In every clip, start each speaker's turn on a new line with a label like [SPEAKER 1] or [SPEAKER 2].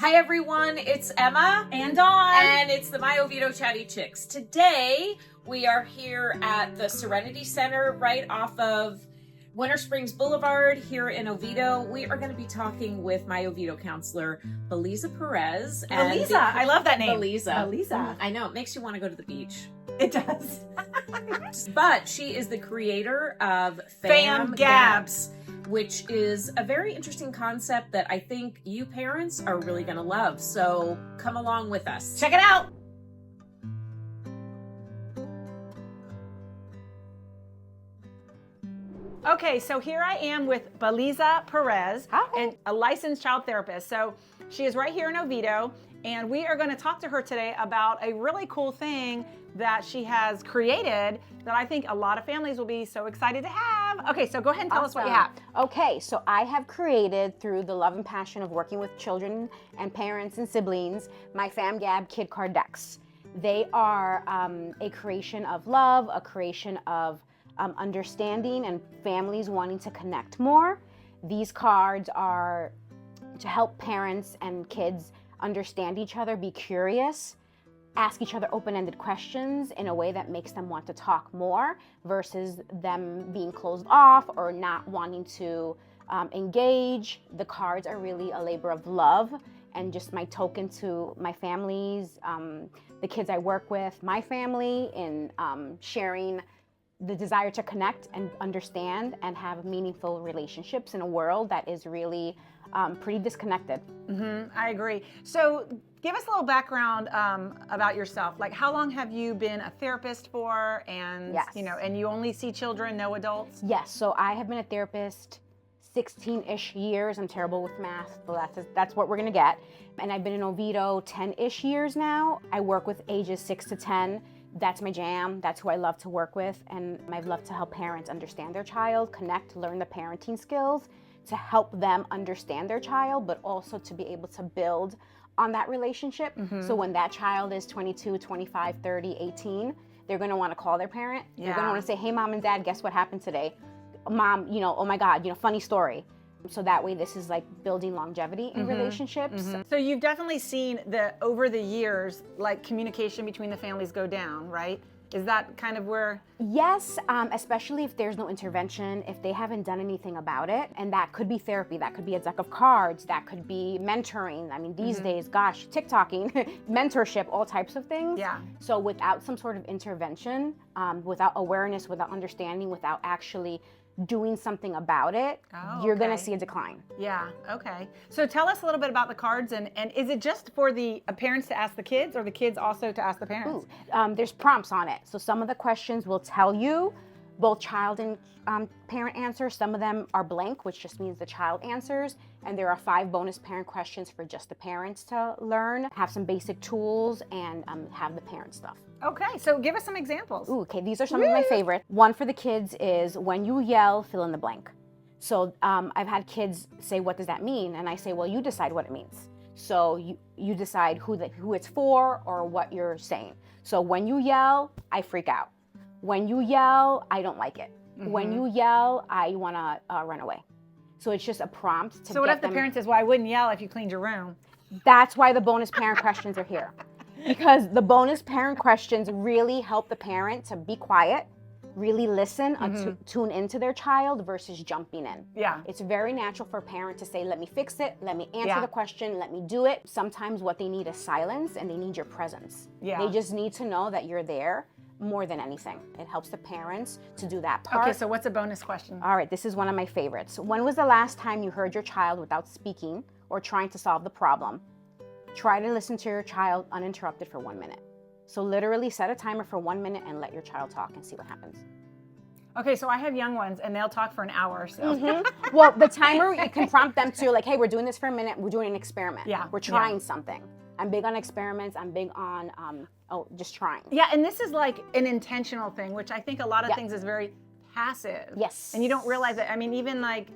[SPEAKER 1] Hi everyone, it's Emma
[SPEAKER 2] and Dawn,
[SPEAKER 1] and it's the My Oviedo Chatty Chicks. Today we are here at the Serenity Center right off of Winter Springs Boulevard here in Oviedo. We are going to be talking with My Oviedo Counselor, Beliza Perez.
[SPEAKER 2] Beliza, I love that name.
[SPEAKER 1] Beliza. I know, it makes you want to go to the beach.
[SPEAKER 2] It does.
[SPEAKER 1] But she is the creator of
[SPEAKER 2] Fam Gabs,
[SPEAKER 1] which is a very interesting concept that I think you parents are really going to love. So come along with us.
[SPEAKER 2] Check it out. Okay, so here I am with Beliza Perez, and a licensed child therapist. So she is right here in Oviedo, and we are going to talk to her today about a really cool thing that she has created that I think a lot of families will be so excited to have. Okay, so go ahead and tell us what you have.
[SPEAKER 3] Okay, so I have created, through the love and passion of working with children and parents and siblings, my Fam Gab Kid Card decks. They are a creation of love, a creation of understanding and families wanting to connect more. These cards are to help parents and kids understand each other, be curious, ask each other open-ended questions in a way that makes them want to talk more versus them being closed off or not wanting to engage. The cards are really a labor of love and just my token to my families, the kids I work with, my family, in sharing the desire to connect and understand and have meaningful relationships in a world that is really pretty disconnected.
[SPEAKER 2] I agree. So give us a little background about yourself. Like, how long have you been a therapist for? And and you only see children, no adults?
[SPEAKER 3] Yes. So I have been a therapist 16-ish years. I'm terrible with math, but that's what we're gonna get. And I've been in Oviedo 10-ish years now. I work with ages 6 to 10. That's my jam. That's who I love to work with. And I love to help parents understand their child, connect, learn the parenting skills to help them understand their child, but also to be able to build on that relationship. So when that child is 22, 25, 30, 18, they're gonna wanna call their parent. They're gonna wanna say, hey, mom and dad, guess what happened today? Mom, oh my God, funny story. So that way this is like building longevity in relationships.
[SPEAKER 2] So you've definitely seen over the years, like communication between the families go down, right? Is that kind of where?
[SPEAKER 3] Yes, especially if there's no intervention, if they haven't done anything about it. And that could be therapy, that could be a deck of cards, that could be mentoring. I mean, these days, gosh, TikToking, mentorship, all types of things.
[SPEAKER 2] Yeah.
[SPEAKER 3] So without some sort of intervention, without awareness, without understanding, without actually doing something about it, you're gonna see a decline.
[SPEAKER 2] Yeah, okay. So tell us a little bit about the cards, and is it just for the parents to ask the kids, or the kids also to ask the parents?
[SPEAKER 3] There's prompts on it. So some of the questions will tell you both child and parent answers. Some of them are blank, which just means the child answers. And there are 5 bonus parent questions for just the parents to learn, have some basic tools, and have the parent stuff.
[SPEAKER 2] Okay, so give us some examples.
[SPEAKER 3] Okay, these are some of my favorites. One for the kids is, when you yell, fill in the blank. So I've had kids say, what does that mean? And I say, well, you decide what it means. So you decide who it's for or what you're saying. So when you yell, I freak out. When you yell, I don't like it. When you yell, I want to run away. So it's just a prompt to
[SPEAKER 2] So what if the parent says, well, I wouldn't yell if you cleaned your room?
[SPEAKER 3] That's why the bonus parent questions are here. Because the bonus parent questions really help the parent to be quiet, really listen, to tune into their child versus jumping in.
[SPEAKER 2] Yeah.
[SPEAKER 3] It's very natural for a parent to say, let me fix it, let me answer the question, let me do it. Sometimes what they need is silence, and they need your presence.
[SPEAKER 2] Yeah.
[SPEAKER 3] They just need to know that you're there more than anything. It helps the parents to do that part.
[SPEAKER 2] Okay, so what's a bonus question?
[SPEAKER 3] All right, this is one of my favorites. When was the last time you heard your child without speaking or trying to solve the problem? Try to listen to your child uninterrupted for 1 minute. So literally set a timer for 1 minute and let your child talk and see what happens.
[SPEAKER 2] Okay, so I have young ones and they'll talk for an hour or so.
[SPEAKER 3] Well, the timer, you can prompt them to, like, hey, we're doing this for a minute. We're doing an experiment.
[SPEAKER 2] Yeah.
[SPEAKER 3] We're trying something. I'm big on experiments. I'm big on just trying.
[SPEAKER 2] Yeah, and this is like an intentional thing, which I think a lot of things is very passive.
[SPEAKER 3] Yes.
[SPEAKER 2] And you don't realize it. I mean, even like,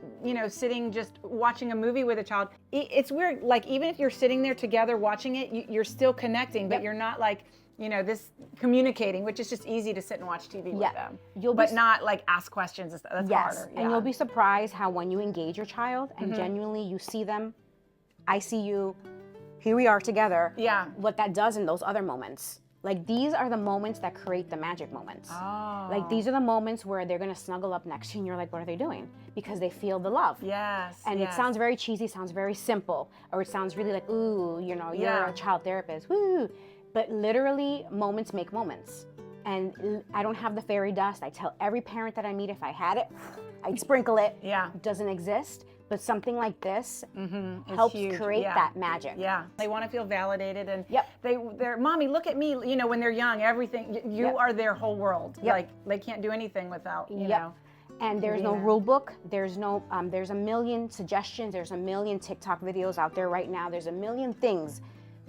[SPEAKER 2] sitting just watching a movie with a child, it's weird. Like, even if you're sitting there together watching it, you're still connecting, but you're not like, this communicating, which is just easy to sit and watch TV with them. But not like ask questions. That's harder.
[SPEAKER 3] And you'll be surprised how when you engage your child and genuinely you see them, I see you, here we are together.
[SPEAKER 2] Yeah.
[SPEAKER 3] What that does in those other moments. Like, these are the moments that create the magic moments.
[SPEAKER 2] Oh.
[SPEAKER 3] Like, these are the moments where they're gonna snuggle up next to you and you're like, what are they doing? Because they feel the love.
[SPEAKER 2] Yes.
[SPEAKER 3] And
[SPEAKER 2] yes.
[SPEAKER 3] it sounds very cheesy, sounds very simple, or it sounds really like, ooh, you know, you're
[SPEAKER 2] Yeah.
[SPEAKER 3] a child therapist, woo. But literally, moments make moments. And I don't have the fairy dust. I tell every parent that I meet, if I had it, I'd sprinkle it.
[SPEAKER 2] Yeah.
[SPEAKER 3] It doesn't exist. But something like this
[SPEAKER 2] It's
[SPEAKER 3] helps
[SPEAKER 2] huge.
[SPEAKER 3] create
[SPEAKER 2] Yeah.
[SPEAKER 3] that magic.
[SPEAKER 2] Yeah, they want to feel validated, and
[SPEAKER 3] Yep.
[SPEAKER 2] they're, mommy, look at me. You know, when they're young, everything, you
[SPEAKER 3] Yep.
[SPEAKER 2] are their whole world.
[SPEAKER 3] Yep.
[SPEAKER 2] Like, they can't do anything without, you
[SPEAKER 3] Yep.
[SPEAKER 2] know.
[SPEAKER 3] And there's no
[SPEAKER 2] Yeah.
[SPEAKER 3] rule book. There's no, there's a million suggestions. There's a million TikTok videos out there right now. There's a million things,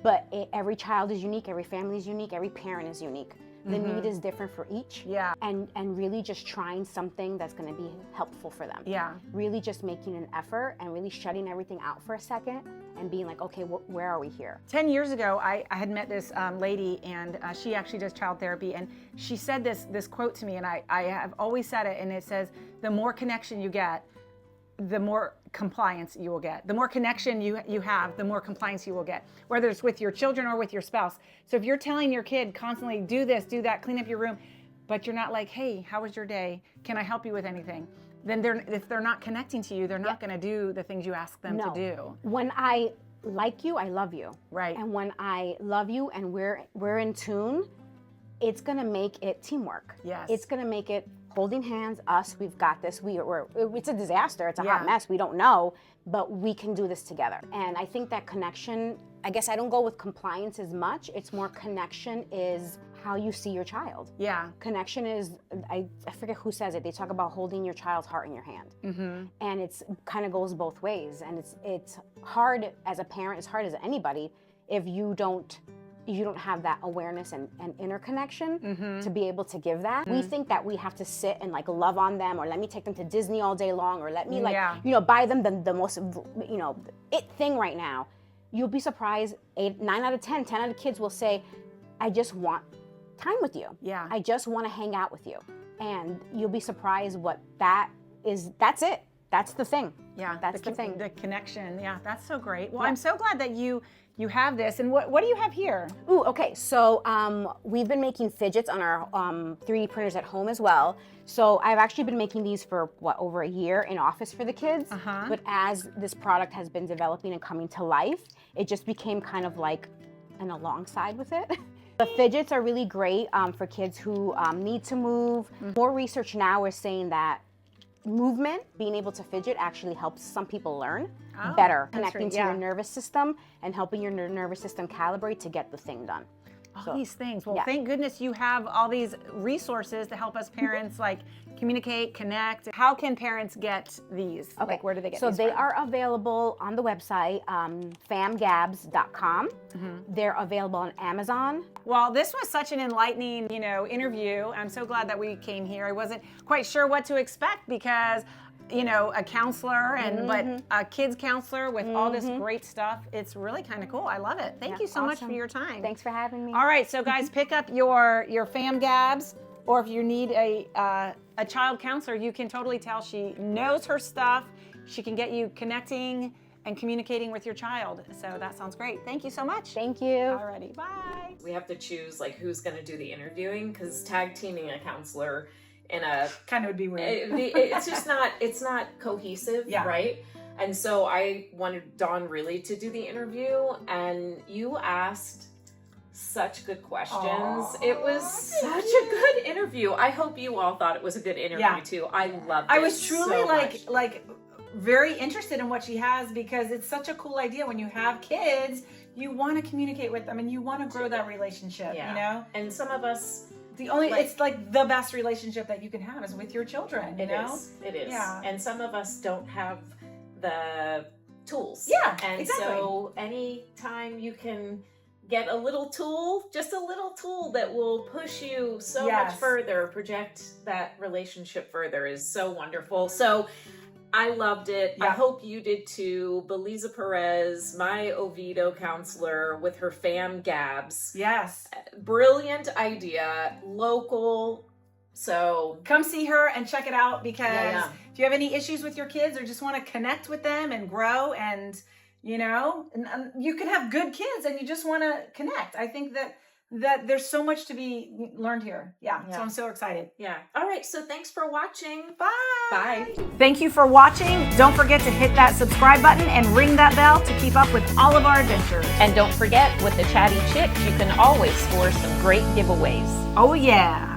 [SPEAKER 3] but every child is unique. Every family is unique. Every parent is unique. The need is different for each.
[SPEAKER 2] Yeah.
[SPEAKER 3] And really just trying something that's going to be helpful for them.
[SPEAKER 2] Yeah.
[SPEAKER 3] Really just making an effort and really shutting everything out for a second and being like, okay, where are we here?
[SPEAKER 2] 10 years ago, I had met this lady, and she actually does child therapy, and she said this quote to me, and I have always said it, and it says, the more connection you get, the more compliance you will get. The more connection you have, the more compliance you will get, whether it's with your children or with your spouse. So if you're telling your kid constantly, do this, do that, clean up your room, but you're not like, hey, how was your day? Can I help you with anything? Then if they're not connecting to you, they're not going to do the things you ask them to do.
[SPEAKER 3] When I like you, I love you.
[SPEAKER 2] Right.
[SPEAKER 3] And when I love you and we're in tune, it's gonna make it teamwork.
[SPEAKER 2] Yes.
[SPEAKER 3] It's gonna make it holding hands, us, we've got this. It's a disaster, it's a hot
[SPEAKER 2] Yeah.
[SPEAKER 3] mess, we don't know, but we can do this together. And I think that connection, I guess I don't go with compliance as much, it's more connection is how you see your child.
[SPEAKER 2] Yeah.
[SPEAKER 3] Connection is, I forget who says it, they talk about holding your child's heart in your hand. And it's kind of goes both ways. And it's hard as a parent, it's hard as anybody, if you don't have that awareness and interconnection to be able to give that. We think that we have to sit and like love on them, or let me take them to Disney all day long, or let me buy them the most, it thing right now. You'll be surprised, 9 out of 10 out of kids will say, I just want time with you.
[SPEAKER 2] Yeah.
[SPEAKER 3] I just want to hang out with you. And you'll be surprised what that is. That's it. That's the thing.
[SPEAKER 2] Yeah,
[SPEAKER 3] That's the thing.
[SPEAKER 2] The connection. Yeah, that's so great. Well,
[SPEAKER 3] Yeah.
[SPEAKER 2] I'm so glad that you have this. And what do you have here?
[SPEAKER 3] Ooh, okay. So we've been making fidgets on our 3D printers at home as well. So I've actually been making these for over a year in office for the kids. But as this product has been developing and coming to life, it just became kind of like an alongside with it. The fidgets are really great for kids who need to move. More research now is saying that movement, being able to fidget, actually helps some people learn better, connecting to your nervous system and helping your nervous system calibrate to get the thing done.
[SPEAKER 2] All these things. Well,
[SPEAKER 3] yeah.
[SPEAKER 2] thank goodness you have all these resources to help us parents like communicate, connect. How can parents get these?
[SPEAKER 3] Okay.
[SPEAKER 2] Like, where do they get
[SPEAKER 3] so
[SPEAKER 2] these
[SPEAKER 3] they
[SPEAKER 2] from?
[SPEAKER 3] are available on the website, famgabs.com. They're available on Amazon.
[SPEAKER 2] Well, this was such an enlightening, interview. I'm so glad that we came here. I wasn't quite sure what to expect because, a counselor but a kids counselor with all this great stuff. It's really kind of cool. I love it. Thank you so much for your time.
[SPEAKER 3] Thanks for having me.
[SPEAKER 2] All right, so guys, pick up your Fam Gabs, or if you need a child counselor, you can totally tell she knows her stuff. She can get you connecting and communicating with your child. So that sounds great. Thank you so much.
[SPEAKER 3] Thank you.
[SPEAKER 2] Alrighty, bye.
[SPEAKER 1] We have to choose like who's going to do the interviewing, because tag teaming a counselor in a
[SPEAKER 2] Kind of would be weird.
[SPEAKER 1] it's just not cohesive,
[SPEAKER 2] Yeah.
[SPEAKER 1] right? And so I wanted Dawn really to do the interview, and you asked such good questions.
[SPEAKER 2] Aw,
[SPEAKER 1] it was such a good interview. I hope you all thought it was a good interview
[SPEAKER 2] Yeah.
[SPEAKER 1] too. I loved it.
[SPEAKER 2] I was truly
[SPEAKER 1] so much.
[SPEAKER 2] like very interested in what she has, because it's such a cool idea. When you have kids, you want to communicate with them and you want to grow that relationship,
[SPEAKER 1] And some of us,
[SPEAKER 2] it's like the best relationship that you can have is with your children,
[SPEAKER 1] It is.
[SPEAKER 2] Yeah.
[SPEAKER 1] And some of us don't have the tools.
[SPEAKER 2] Yeah,
[SPEAKER 1] And
[SPEAKER 2] exactly.
[SPEAKER 1] so anytime you can get a little tool, just a little tool that will push you so much
[SPEAKER 2] Yes.
[SPEAKER 1] further, project that relationship further, is so wonderful. So I loved it. I
[SPEAKER 2] Yeah.
[SPEAKER 1] hope you did too. Beliza Perez, my Oviedo counselor, with her Fam Gabs.
[SPEAKER 2] Yes.
[SPEAKER 1] Brilliant idea, local. So
[SPEAKER 2] Come see her and check it out, because
[SPEAKER 1] Yeah.
[SPEAKER 2] if you have any issues with your kids or just want to connect with them and grow and you know, and you can have good kids and you just want to connect. I think that there's so much to be learned here. Yeah. So I'm so excited.
[SPEAKER 1] Yeah. All right. So thanks for watching.
[SPEAKER 2] Bye.
[SPEAKER 1] Bye.
[SPEAKER 2] Thank you for watching. Don't forget to hit that subscribe button and ring that bell to keep up with all of our adventures.
[SPEAKER 1] And don't forget, with the Chatty Chicks, you can always score some great giveaways.
[SPEAKER 2] Oh, yeah.